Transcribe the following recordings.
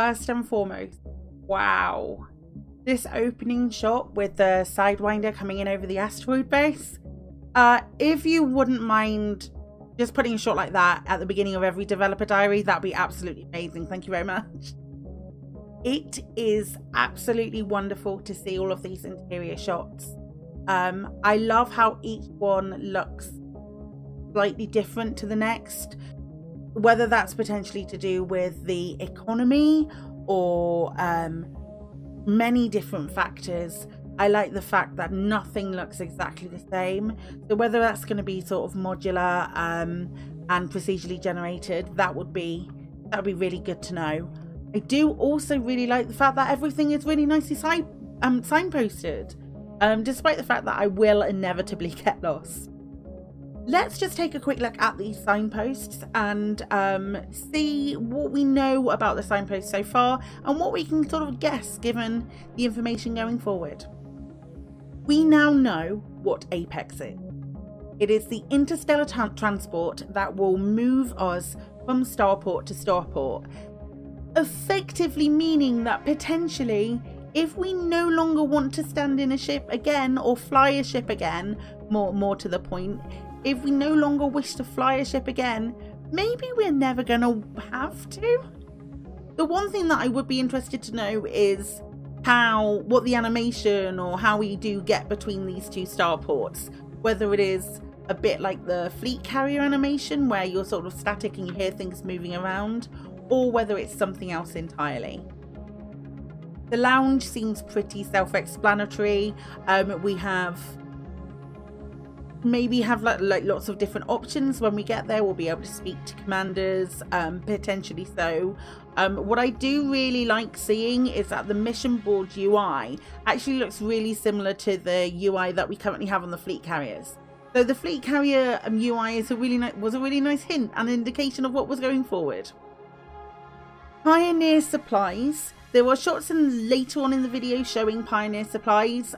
first and foremost, wow. This opening shot with the Sidewinder coming in over the asteroid base. If you wouldn't mind just putting a shot like that at the beginning of every developer diary, that'd be absolutely amazing. Thank you very much. It is absolutely wonderful to see all of these interior shots. I love how each one looks slightly different to the next, whether that's potentially to do with the economy or many different factors. I like the fact that nothing looks exactly the same. So whether that's going to be sort of modular and procedurally generated, that would be really good to know. I do also really like the fact that everything is really nicely signposted, despite the fact that I will inevitably get lost. Let's just take a quick look at these signposts and see what we know about the signposts so far and what we can sort of guess given the information going forward. We now know what Apex is. It is the interstellar transport that will move us from starport to starport, effectively meaning that potentially, if we no longer want to stand in a ship again or fly a ship again, more to the point, if we no longer wish to fly a ship again, maybe we're never gonna have to. The one thing that I would be interested to know is what the animation or how we do get between these two starports, whether it is a bit like the fleet carrier animation where you're sort of static and you hear things moving around, or whether it's something else entirely. The lounge seems pretty self-explanatory. We maybe have like lots of different options when we get there. We'll be able to speak to commanders, potentially so. What I do really like seeing is that the mission board UI actually looks really similar to the UI that we currently have on the fleet carriers. So the fleet carrier UI is was a really nice hint and indication of what was going forward. Pioneer supplies. There were shots later on in the video showing Pioneer supplies.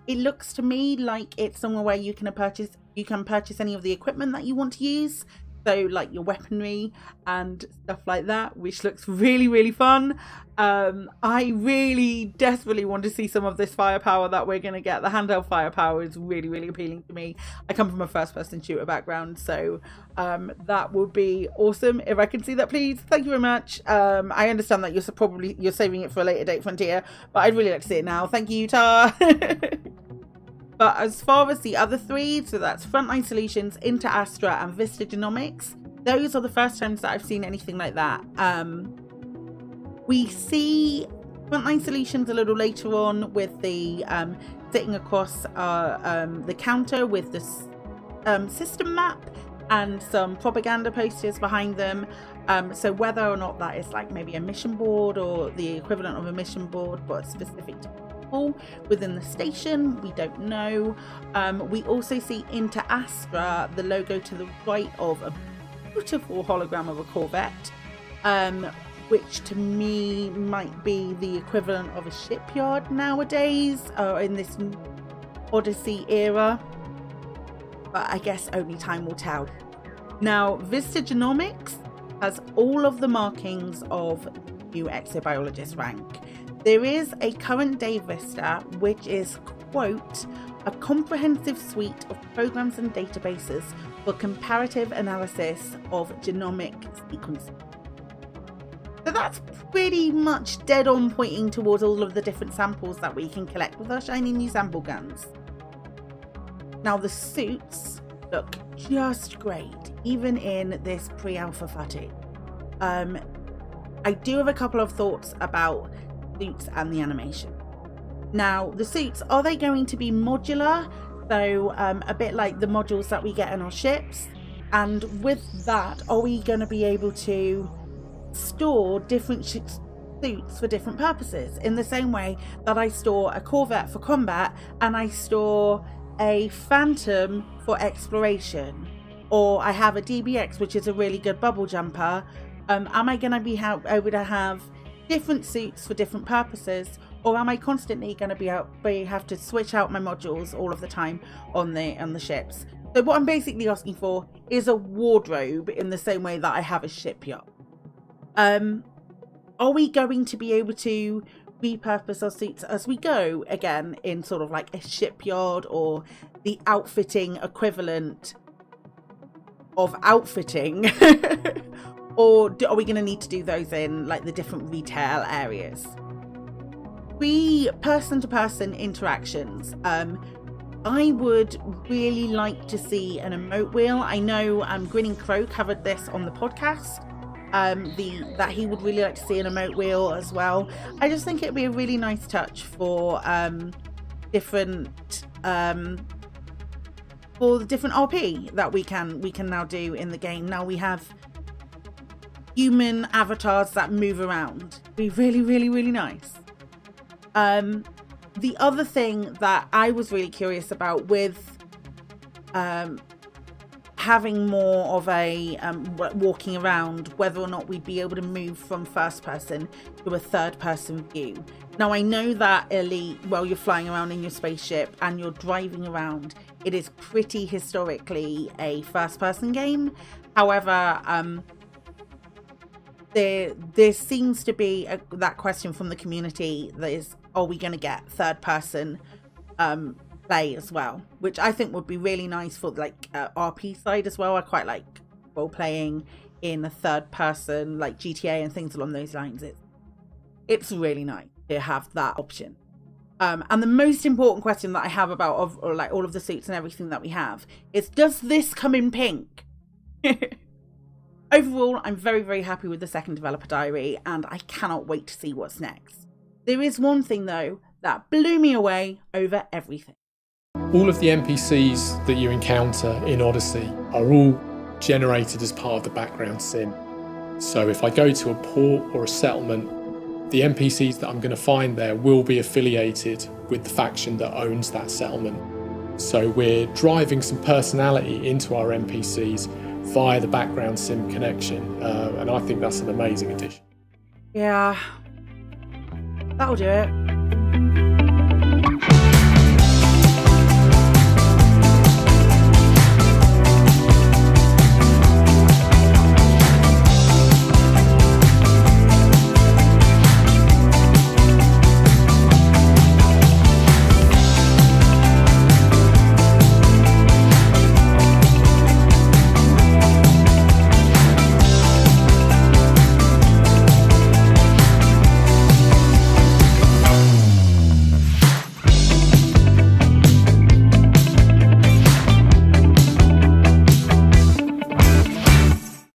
It looks to me like it's somewhere where you can purchase any of the equipment that you want to use. So like your weaponry and stuff like that, which looks really, really fun. I really desperately want to see some of this firepower that we're going to get. The handheld firepower is really, really appealing to me. I come from a first-person shooter background, so that would be awesome if I can see that, please. Thank you very much. I understand that you're saving it for a later date, Frontier, but I'd really like to see it now. Thank you, Utah. But as far as the other three, so that's Frontline Solutions, InterAstra and Vista Genomics, those are the first times that I've seen anything like that. We see Frontline Solutions a little later on with the sitting across the counter with the system map and some propaganda posters behind them. So whether or not that is like maybe a mission board or the equivalent of a mission board but specific to within the station, we don't know. We also see InterAstra, the logo to the right of a beautiful hologram of a Corvette, which to me might be the equivalent of a shipyard nowadays, in this Odyssey era, but I guess only time will tell. Now, Vista Genomics has all of the markings of new exobiologist rank. There is a current day Vista, which is, quote, a comprehensive suite of programs and databases for comparative analysis of genomic sequencing. So that's pretty much dead on pointing towards all of the different samples that we can collect with our shiny new sample guns. Now the suits look just great, even in this pre-alpha footage. I do have a couple of thoughts about suits and the animation. Now the suits, are they going to be modular, so a bit like the modules that we get in our ships, and with that are we going to be able to store different suits for different purposes, in the same way that I store a Corvette for combat and I store a Phantom for exploration, or I have a DBX which is a really good bubble jumper? Am I going to be able to have different suits for different purposes, or am I constantly going to have to switch out my modules all of the time on the ships? So what I'm basically asking for is a wardrobe in the same way that I have a shipyard. are we going to be able to repurpose our suits as we go again in sort of like a shipyard or the outfitting equivalent of outfitting? Or are we going to need to do those in like the different retail areas? Person-to-person interactions. I would really like to see an emote wheel. I know Grinning Crow covered this on the podcast. That he would really like to see an emote wheel as well. I just think it'd be a really nice touch for different for the different RP that we can now do in the game. Now we have human avatars that move around. It'd be really, really, really nice. The other thing that I was really curious about with having more of a walking around, whether or not we'd be able to move from first person to a third person view. Now I know that Elite, well, you're flying around in your spaceship and you're driving around, it is pretty historically a first person game. However, there seems to be that question from the community that is, are we going to get third person play as well, which I think would be really nice for like RP side as well. I quite like role playing in a third person, like GTA and things along those lines. It's really nice to have that option. And the most important question that I have about like all of the suits and everything that we have is, does this come in pink? Overall, I'm very, very happy with the second developer diary, and I cannot wait to see what's next. There is one thing though that blew me away over everything. All of the NPCs that you encounter in Odyssey are all generated as part of the background sim. So if I go to a port or a settlement, the NPCs that I'm going to find there will be affiliated with the faction that owns that settlement. So we're driving some personality into our NPCs via the background sim connection, and I think that's an amazing addition. Yeah, that'll do it.